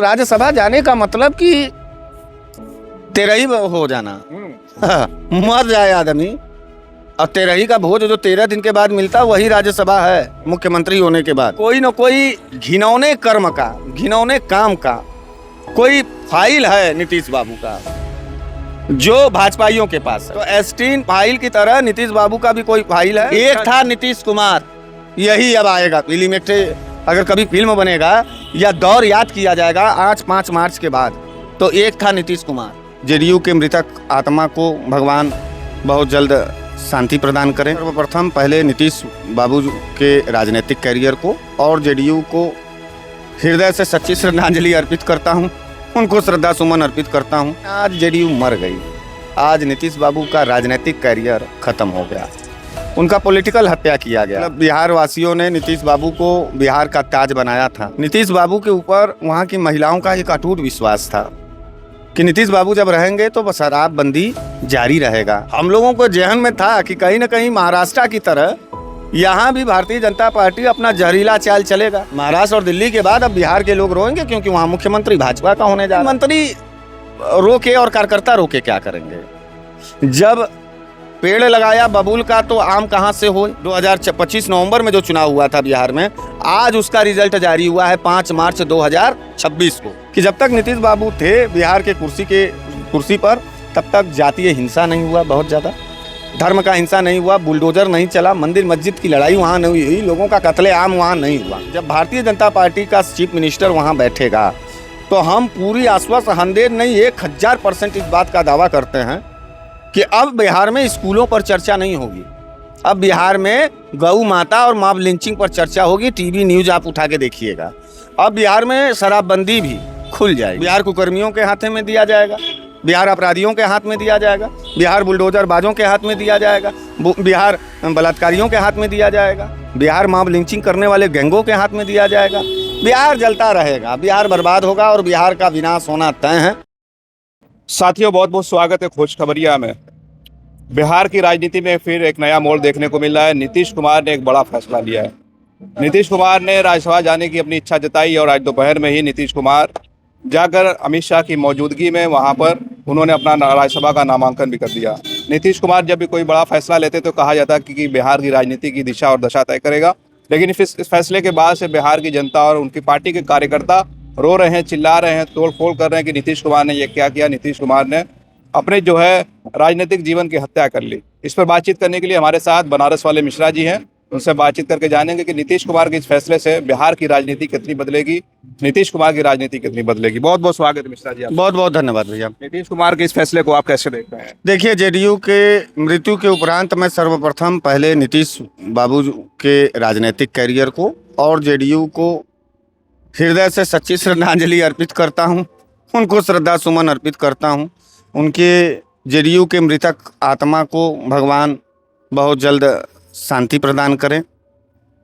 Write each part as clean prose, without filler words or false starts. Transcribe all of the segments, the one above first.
राज्यसभा जाने का मतलब कि तेरही हो जाना। मर जाए आदमी और तेरही का भोज जो 13 दिन के बाद मिलता वही राज्यसभा है मुख्यमंत्री होने के बाद। कोई न कोई घिनौने कर्म का, घिनौने काम का कोई फाइल है नीतीश बाबू का जो भाजपाइयों के पास है। तो एस्टीन फाइल की तरह नीतीश बाबू का भी कोई फाइल है। एक था नीतीश कुमार, यही अब आएगा फिल्म। एक अगर कभी फिल्म बनेगा या दौर याद किया जाएगा आज 5 मार्च के बाद, तो एक था नीतीश कुमार। जेडीयू के मृतक आत्मा को भगवान बहुत जल्द शांति प्रदान करें। सर्वप्रथम पहले नीतीश बाबू के राजनीतिक कैरियर को और जेडीयू को हृदय से सच्ची श्रद्धांजलि अर्पित करता हूं, उनको श्रद्धा सुमन अर्पित करता हूं। आज जेडीयू मर गई, आज नीतीश बाबू का राजनीतिक कैरियर खत्म हो गया, उनका पॉलिटिकल हत्या किया गया। बिहार वासियों ने नीतीश बाबू को बिहार का ताज बनाया था। नीतीश बाबू के ऊपर वहाँ की महिलाओं का एक अटूट विश्वास था कि नीतीश बाबू जब रहेंगे तो शराबबंदी जारी रहेगा। हम लोगों को जहन में था कि कहीं न कहीं महाराष्ट्र की तरह यहाँ भी भारतीय जनता पार्टी अपना जहरीला चाल चलेगा। महाराष्ट्र और दिल्ली के बाद अब बिहार के लोग रोएंगे क्योंकि वहाँ मुख्यमंत्री भाजपा का होने जा रहा है। मंत्री रोके और कार्यकर्ता रोके क्या करेंगे। जब पेड़ लगाया बबूल का तो आम कहाँ से हो। 2025 नवंबर में जो चुनाव हुआ था बिहार में, आज उसका रिजल्ट जारी हुआ है 5 मार्च 2026 को कि जब तक नीतीश बाबू थे बिहार के कुर्सी पर तब तक जातीय हिंसा नहीं हुआ, बहुत ज़्यादा धर्म का हिंसा नहीं हुआ, बुलडोजर नहीं चला, मंदिर मस्जिद की लड़ाई वहाँ नहीं हुई, लोगों का कत्लेआम वहाँ नहीं हुआ। जब भारतीय जनता पार्टी का चीफ मिनिस्टर वहाँ बैठेगा तो हम पूरी आश्वस्त 100 नहीं 1000% इस बात का दावा करते हैं कि अब बिहार में स्कूलों पर चर्चा नहीं होगी। अब बिहार में गौ माता और मॉब लिंचिंग पर चर्चा होगी। टीवी न्यूज़ आप उठा के देखिएगा। अब बिहार में शराबबंदी भी खुल जाएगी। बिहार कुकर्मियों के हाथ में दिया जाएगा, बिहार अपराधियों के हाथ में दिया जाएगा, बिहार बुलडोजर बाजों के हाथ में दिया जाएगा, बिहार बलात्कारियों के हाथ में दिया जाएगा, बिहार मॉब लिंचिंग करने वाले गैंगों के हाथ में दिया जाएगा। बिहार जलता रहेगा, बिहार बर्बाद होगा और बिहार का विनाश होना तय है। साथियों, बहुत बहुत स्वागत है खोज खबरिया में। बिहार की राजनीति में फिर एक नया मोड़ देखने को मिल रहा है। नीतीश कुमार ने एक बड़ा फैसला लिया है। नीतीश कुमार ने राज्यसभा जाने की अपनी इच्छा जताई और आज दोपहर में ही नीतीश कुमार जाकर अमित शाह की मौजूदगी में वहां पर उन्होंने अपना राज्यसभा का नामांकन भी कर दिया। नीतीश कुमार जब भी कोई बड़ा फैसला लेते तो कहा जाता कि बिहार की राजनीति की दिशा और दशा तय करेगा, लेकिन इस फैसले के बाद से बिहार की जनता और उनकी पार्टी के कार्यकर्ता रो रहे हैं, चिल्ला रहे हैं, तोड़ फोड़ कर रहे हैं कि नीतीश कुमार ने ये क्या किया। नीतीश कुमार ने अपने जो है राजनीतिक जीवन की हत्या कर ली। इस पर बातचीत करने के लिए हमारे साथ बनारस वाले मिश्रा जी हैं, उनसे बातचीत करके जानेंगे कि नीतीश कुमार के इस फैसले से बिहार की राजनीति कितनी बदलेगी, नीतीश कुमार की राजनीति कितनी बदलेगी। बहुत बहुत स्वागत है मिश्रा जी। बहुत बहुत धन्यवाद भैया। नीतीश कुमार के इस फैसले को आप कैसे देखते हैं? देखिए, जेडीयू के मृत्यु के उपरांत मैं सर्वप्रथम पहले नीतीश बाबू के राजनीतिक कैरियर को और जेडीयू को हृदय से सच्ची श्रद्धांजलि अर्पित करता हूं, उनको श्रद्धा सुमन अर्पित करता हूं। उनके जेडीयू के मृतक आत्मा को भगवान बहुत जल्द शांति प्रदान करें।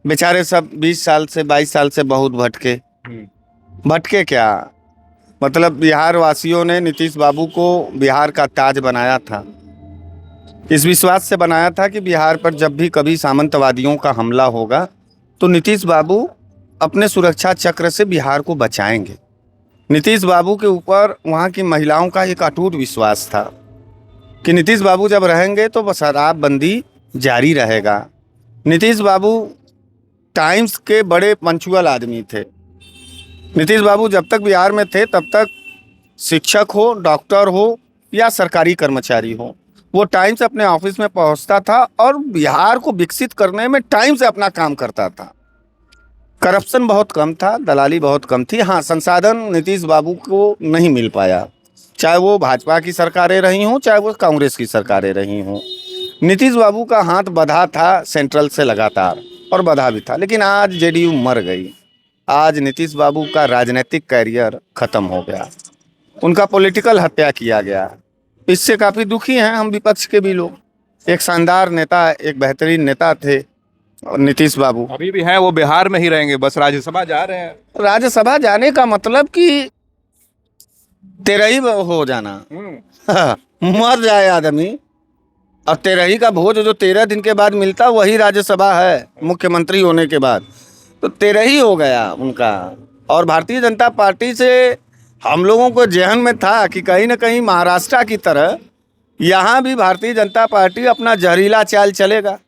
बेचारे सब 20 साल से 22 साल से बहुत भटके क्या, मतलब बिहार वासियों ने नीतीश बाबू को बिहार का ताज बनाया था। इस विश्वास से बनाया था कि बिहार पर जब भी कभी सामंतवादियों का हमला होगा तो नीतीश बाबू अपने सुरक्षा चक्र से बिहार को बचाएंगे। नीतीश बाबू के ऊपर वहाँ की महिलाओं का एक अटूट विश्वास था कि नीतीश बाबू जब रहेंगे तो शराबबंदी जारी रहेगा। नीतीश बाबू टाइम्स के बड़े पंचुअल आदमी थे। नीतीश बाबू जब तक बिहार में थे तब तक शिक्षक हो, डॉक्टर हो या सरकारी कर्मचारी हो, वो टाइम से अपने ऑफिस में पहुंचता था और बिहार को विकसित करने में टाइम से अपना काम करता था। करप्शन बहुत कम था, दलाली बहुत कम थी। हाँ, संसाधन नीतीश बाबू को नहीं मिल पाया, चाहे वो भाजपा की सरकारें रही हों चाहे वो कांग्रेस की सरकारें रही हों। नीतीश बाबू का हाथ बंधा था सेंट्रल से लगातार और बंधा भी था, लेकिन आज जेडीयू मर गई, आज नीतीश बाबू का राजनीतिक कैरियर खत्म हो गया, उनका पॉलिटिकल हत्या किया गया। इससे काफ़ी दुखी हैं हम विपक्ष के भी लोग। एक शानदार नेता, एक बेहतरीन नेता थे नीतीश बाबू, अभी भी हैं, वो बिहार में ही रहेंगे, बस राज्यसभा जा रहे हैं। राज्यसभा जाने का मतलब कि तेरही हो जाना। मर जाए आदमी और तेरही का भोज जो 13 दिन के बाद मिलता वही राज्यसभा है मुख्यमंत्री होने के बाद, तो तेरही हो गया उनका। और भारतीय जनता पार्टी से हम लोगों को जहन में था कि कहीं ना कहीं महाराष्ट्र की तरह यहाँ भी भारतीय जनता पार्टी अपना जहरीला चाल चलेगा।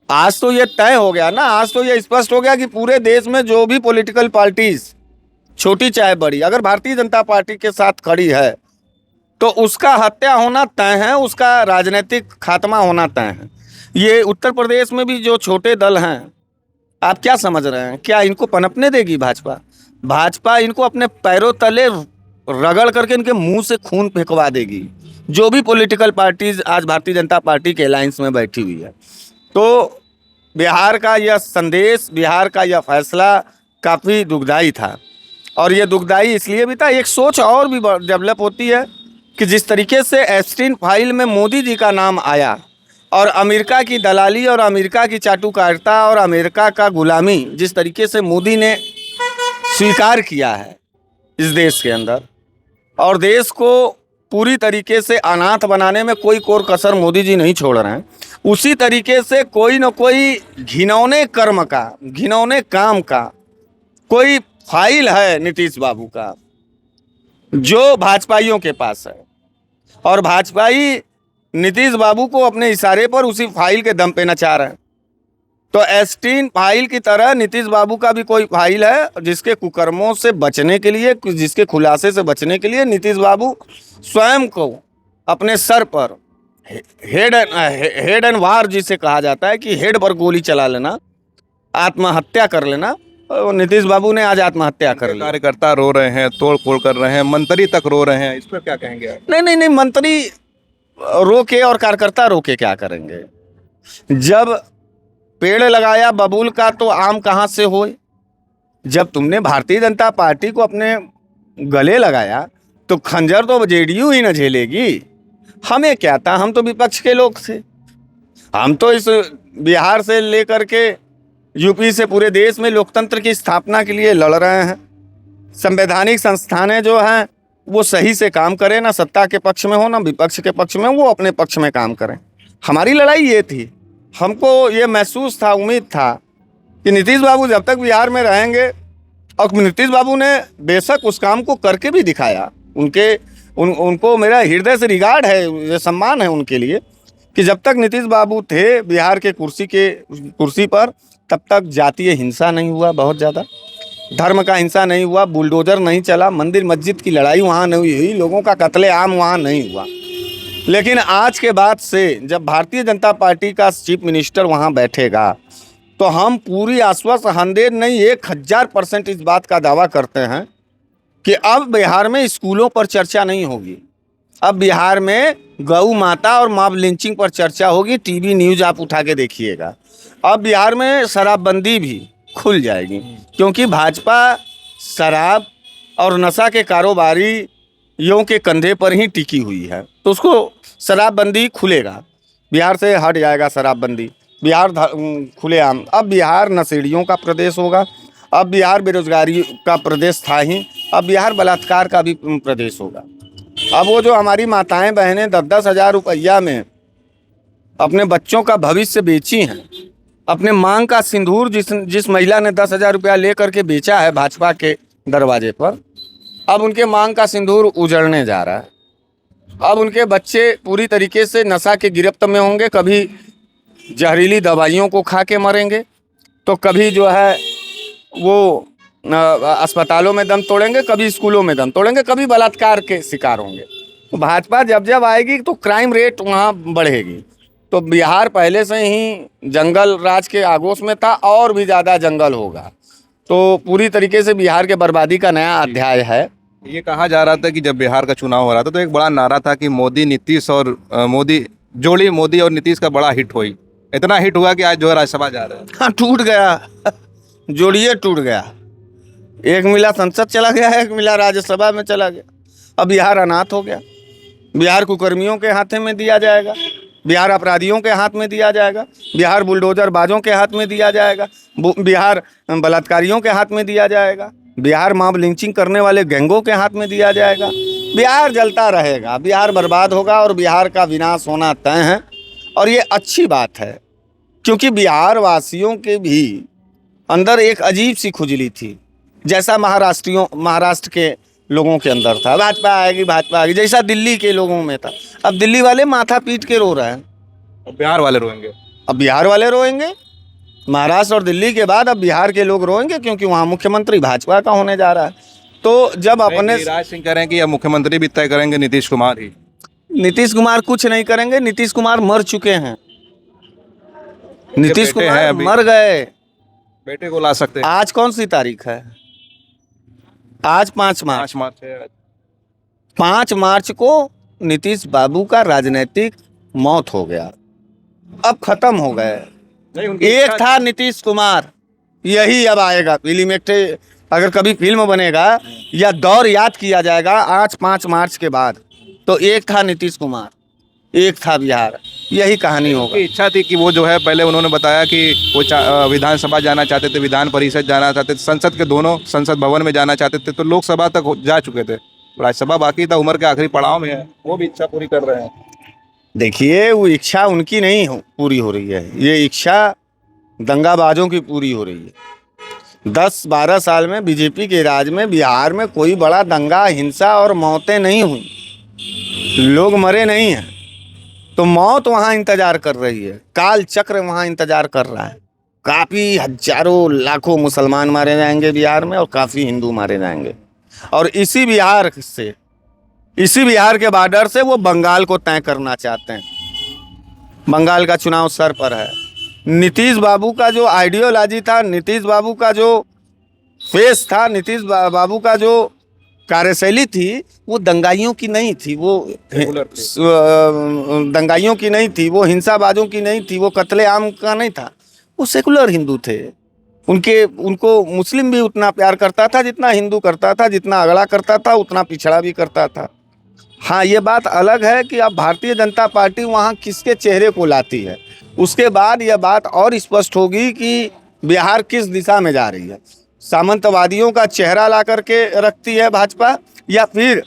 आज तो ये तय हो गया ना, आज तो ये स्पष्ट हो गया कि पूरे देश में जो भी पॉलिटिकल पार्टीज, छोटी चाहे बड़ी, अगर भारतीय जनता पार्टी के साथ खड़ी है तो उसका हत्या होना तय है, उसका राजनीतिक खात्मा होना तय है। ये उत्तर प्रदेश में भी जो छोटे दल हैं, आप क्या समझ रहे हैं, क्या इनको पनपने देगी भाजपा? भाजपा इनको अपने पैरों तले रगड़ करके इनके मुंह से खून फेंकवा देगी, जो भी पॉलिटिकल पार्टीज आज भारतीय जनता पार्टी के अलायंस में बैठी हुई है। तो बिहार का यह संदेश, बिहार का यह फैसला काफ़ी दुखदाई था। और ये दुखदाई इसलिए भी था, एक सोच और भी डेवलप होती है कि जिस तरीके से एप्स्टीन फाइल में मोदी जी का नाम आया और अमेरिका की दलाली और अमेरिका की चाटुकारिता और अमेरिका का गुलामी जिस तरीके से मोदी ने स्वीकार किया है इस देश के अंदर, और देश को पूरी तरीके से अनाथ बनाने में कोई कोर कसर मोदी जी नहीं छोड़ रहे हैं, उसी तरीके से कोई न कोई घिनौने कर्म का, घिनौने काम का कोई फाइल है नीतीश बाबू का जो भाजपाइयों के पास है, और भाजपाई नीतीश बाबू को अपने इशारे पर उसी फाइल के दम पे नचा रहे हैं। तो एप्स्टीन फाइल की तरह नीतीश बाबू का भी कोई फाइल है जिसके कुकर्मों से बचने के लिए, जिसके खुलासे से बचने के लिए नीतीश बाबू स्वयं को अपने सर पर हेड एंड वार जिसे कहा जाता है कि हेड पर गोली चला लेना, आत्महत्या कर लेना, और नीतीश बाबू ने आज आत्महत्या कर ली। कार्यकर्ता रो रहे हैं, तोड़ फोड़ कर रहे हैं, मंत्री तक रो रहे हैं, इस पर क्या कहेंगे आप? नहीं, मंत्री रो के और कार्यकर्ता रो के क्या करेंगे? जब पेड़ लगाया बबूल का तो आम कहाँ से होए? जब तुमने भारतीय जनता पार्टी को अपने गले लगाया तो खंजर तो जेडीयू ही न झेलेगी। हमें क्या था, हम तो विपक्ष के लोग थे। हम तो इस बिहार से लेकर के यूपी से पूरे देश में लोकतंत्र की स्थापना के लिए लड़ रहे हैं। संवैधानिक संस्थानें जो हैं वो सही से काम करें, ना सत्ता के पक्ष में हो ना विपक्ष के पक्ष में, वो अपने पक्ष में काम करें। हमारी लड़ाई ये थी, हमको ये महसूस था, उम्मीद था कि नीतीश बाबू जब तक बिहार में रहेंगे, और नीतीश बाबू ने बेशक उस काम को करके भी दिखाया। उनको मेरा हृदय से रिगार्ड है, ये सम्मान है उनके लिए कि जब तक नीतीश बाबू थे बिहार के कुर्सी पर, तब तक जातीय हिंसा नहीं हुआ, बहुत ज़्यादा धर्म का हिंसा नहीं हुआ, बुलडोजर नहीं चला, मंदिर मस्जिद की लड़ाई वहाँ नहीं हुई, लोगों का कत्लेआम वहाँ नहीं हुआ। लेकिन आज के बाद से जब भारतीय जनता पार्टी का चीफ मिनिस्टर वहाँ बैठेगा तो हम पूरी आश्वस्त 100 नहीं 1000% इस बात का दावा करते हैं कि अब बिहार में स्कूलों पर चर्चा नहीं होगी, अब बिहार में गौ माता और मॉब लिंचिंग पर चर्चा होगी। टीवी न्यूज़ आप उठा के देखिएगा। अब बिहार में शराबबंदी भी खुल जाएगी, क्योंकि भाजपा शराब और नशा के कारोबारियों के कंधे पर ही टिकी हुई है, तो उसको शराबबंदी खुलेगा, बिहार से हट जाएगा शराबबंदी, बिहार खुलेआम। अब बिहार नशेड़ियों का प्रदेश होगा, अब बिहार बेरोजगारी का प्रदेश था ही, अब बिहार बलात्कार का भी प्रदेश होगा। अब वो जो हमारी माताएं बहनें 10-10 हज़ार रुपया में अपने बच्चों का भविष्य बेची हैं, अपने मांग का सिंदूर जिस महिला ने 10,000 रुपया ले करके बेचा है भाजपा के दरवाजे पर, अब उनके मांग का सिंदूर उजड़ने जा रहा है। अब उनके बच्चे पूरी तरीके से नशा के गिरफ्त में होंगे, कभी जहरीली दवाइयों को खा के मरेंगे, तो कभी जो है वो अस्पतालों में दम तोड़ेंगे, कभी स्कूलों में दम तोड़ेंगे, कभी बलात्कार के शिकार होंगे। तो भाजपा जब आएगी तो क्राइम रेट वहाँ बढ़ेगी। तो बिहार पहले से ही जंगल राज के आगोश में था, और भी ज़्यादा जंगल होगा। तो पूरी तरीके से बिहार के बर्बादी का नया अध्याय है। ये कहा जा रहा था कि जब बिहार का चुनाव हो रहा था तो एक बड़ा नारा था कि मोदी नीतीश और मोदी और नीतीश का बड़ा हिट हुई। इतना हिट हुआ कि आज जो है राज्यसभा जा रहे हैं। हाँ, टूट गया, जोड़िए टूट गया। एक मिला संसद चला गया, एक मिला राज्यसभा में चला गया। अब बिहार अनाथ हो गया। बिहार कुकर्मियों के हाथ में दिया जाएगा, बिहार अपराधियों के हाथ में दिया जाएगा, बिहार बुलडोजर बाजों के हाथ में दिया जाएगा, बिहार बलात्कारियों के हाथ में दिया जाएगा, बिहार मॉब लिंचिंग करने वाले गैंगों के हाथ में दिया जाएगा। बिहार जलता रहेगा, बिहार बर्बाद होगा और बिहार का विनाश होना तय है। और ये अच्छी बात है, क्योंकि बिहार वासियों के भी अंदर एक अजीब सी खुजली थी। जैसा महाराष्ट्र के लोगों के अंदर था, भाजपा आएगी, जैसा दिल्ली के लोगों में था। अब दिल्ली वाले माथा पीट के रो रहे हैं, अब बिहार वाले रोएंगे। अब बिहार वाले रोएंगे। महाराष्ट्र और दिल्ली के बाद अब बिहार के लोग रोएंगे, क्योंकि वहाँ मुख्यमंत्री भाजपा का होने जा रहा है। तो जब अपने गिरिराज सिंह कह रहे हैं कि अब मुख्यमंत्री भी तय करेंगे नीतीश कुमार ही। नीतीश कुमार कुछ नहीं करेंगे, नीतीश कुमार मर चुके हैं। नीतीश बेटे हैं कुमार अभी। मर गए। बेटे को ला सकते हैं। आज कौन सी तारीख है? आज 5 मार्च। 5 मार्च है। 5 मार्च को नीतीश बाबू का राजनीतिक मौत हो गया, अब खत्म हो गए। नहीं, उनकी एक इच्छा- था नीतीश कुमार, यही अब आएगा फिल्म एक, अगर कभी फिल्म बनेगा या दौर याद किया जाएगा आज 5 मार्च के बाद, तो एक था नीतीश कुमार, एक था बिहार, यही कहानी होगा। उनकी इच्छा थी कि वो जो है, पहले उन्होंने बताया कि वो विधानसभा जाना चाहते थे, विधान परिषद जाना चाहते थे, संसद के दोनों संसद भवन में जाना चाहते थे, तो लोकसभा तक जा चुके थे, राज्यसभा बाकी था, उम्र के आखिरी पड़ाव में है, वो भी इच्छा पूरी कर रहे हैं। देखिए, वो इच्छा उनकी नहीं पूरी हो रही है, ये इच्छा दंगाबाजों की पूरी हो रही है। 10-12 साल में बीजेपी के राज में बिहार में कोई बड़ा दंगा, हिंसा और मौतें नहीं हुई, लोग मरे नहीं हैं, तो मौत वहाँ इंतजार कर रही है, काल चक्र वहाँ इंतजार कर रहा है। काफ़ी हजारों लाखों मुसलमान मारे जाएंगे बिहार में, और काफ़ी हिंदू मारे जाएंगे, और इसी बिहार के बॉर्डर से वो बंगाल को तय करना चाहते हैं। बंगाल का चुनाव सर पर है। नीतीश बाबू का जो आइडियोलॉजी था, नीतीश बाबू का जो फेस था, नीतीश बाबू का जो कार्यशैली थी, वो दंगाइयों की नहीं थी, वो दंगाइयों की नहीं थी, वो हिंसाबाजों की नहीं थी, वो कत्लेआम का नहीं था, वो सेकुलर हिंदू थे। उनको मुस्लिम भी उतना प्यार करता था जितना हिंदू करता था, जितना अगड़ा करता था उतना पिछड़ा भी करता था। हाँ, ये बात अलग है कि अब भारतीय जनता पार्टी वहाँ किसके चेहरे को लाती है, उसके बाद यह बात और स्पष्ट होगी कि बिहार किस दिशा में जा रही है। सामंतवादियों का चेहरा ला करके रखती है भाजपा, या फिर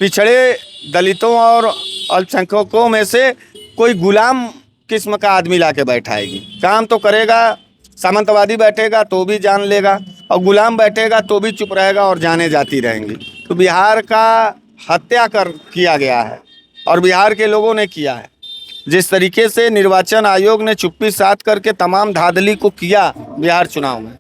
पिछड़े दलितों और अल्पसंख्यकों में से कोई गुलाम किस्म का आदमी ला के बैठाएगी। काम तो करेगा, सामंतवादी बैठेगा तो भी जान लेगा, और गुलाम बैठेगा तो भी चुप रहेगा, और जाने जाती रहेंगी। तो बिहार का हत्या किया गया है, और बिहार के लोगों ने किया है। जिस तरीके से निर्वाचन आयोग ने चुप्पी साध करके तमाम धांधली को किया बिहार चुनाव में,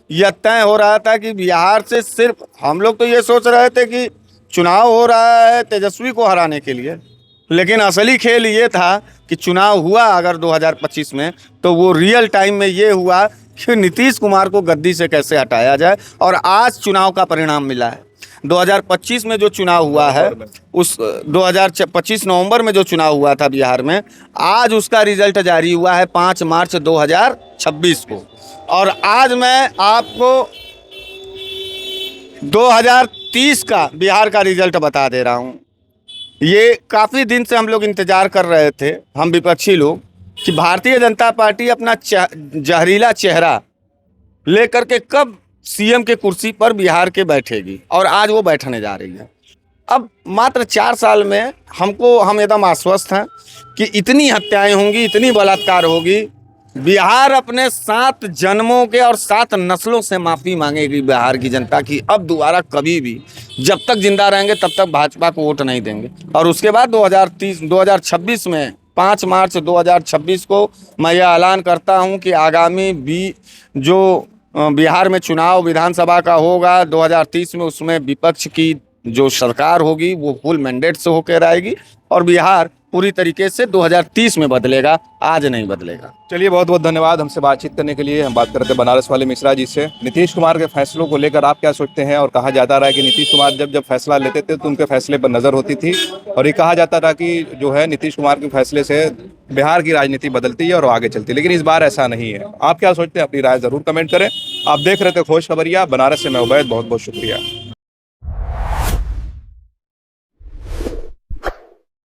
यह तय हो रहा था कि बिहार से सिर्फ, हम लोग तो ये सोच रहे थे कि चुनाव हो रहा है तेजस्वी को हराने के लिए, लेकिन असली खेल ये था कि चुनाव हुआ अगर 2025 में, तो वो रियल टाइम में ये हुआ कि नीतीश कुमार को गद्दी से कैसे हटाया जाए। और आज चुनाव का परिणाम मिला है। 2025 में जो चुनाव हुआ है, उस 2025 नवंबर में जो चुनाव हुआ था बिहार में, आज उसका रिजल्ट जारी हुआ है 5 मार्च 2026 को। और आज मैं आपको 2030 का बिहार का रिजल्ट बता दे रहा हूँ। ये काफ़ी दिन से हम लोग इंतज़ार कर रहे थे, हम विपक्षी लोग, कि भारतीय जनता पार्टी अपना जहरीला चेहरा लेकर के कब सीएम के कुर्सी पर बिहार के बैठेगी, और आज वो बैठने जा रही है। अब मात्र 4 साल में हम एकदम आश्वस्त हैं कि इतनी हत्याएं होंगी, इतनी बलात्कार होगी। बिहार अपने 7 जन्मों के और 7 नस्लों से माफ़ी मांगेगी बिहार की जनता की। अब दोबारा कभी भी, जब तक जिंदा रहेंगे तब तक भाजपा को वोट नहीं देंगे। और उसके बाद 2026 में 5 मार्च 2026 को मैं यह ऐलान करता हूं कि आगामी जो बिहार में चुनाव विधानसभा का होगा 2030 में, उसमें विपक्ष की जो सरकार होगी वो फुल मैंडेट से होकर आएगी, और बिहार पूरी तरीके से 2030 में बदलेगा, आज नहीं बदलेगा। चलिए, बहुत बहुत धन्यवाद हमसे बातचीत करने के लिए। हम बात करते हैं बनारस वाले मिश्रा जी से। नीतीश कुमार के फैसलों को लेकर आप क्या सोचते हैं? और कहा जाता रहा है कि नीतीश कुमार जब फैसला लेते थे तो उनके फैसले पर नज़र होती थी, और ये कहा जाता था कि जो है नीतीश कुमार के फैसले से बिहार की राजनीति बदलती है और आगे चलती है, लेकिन इस बार ऐसा नहीं है। आप क्या सोचते हैं? अपनी राय ज़रूर कमेंट करें। आप देख रहे थे खोज खबरिया, बनारस से मैं उबैद, बहुत बहुत शुक्रिया।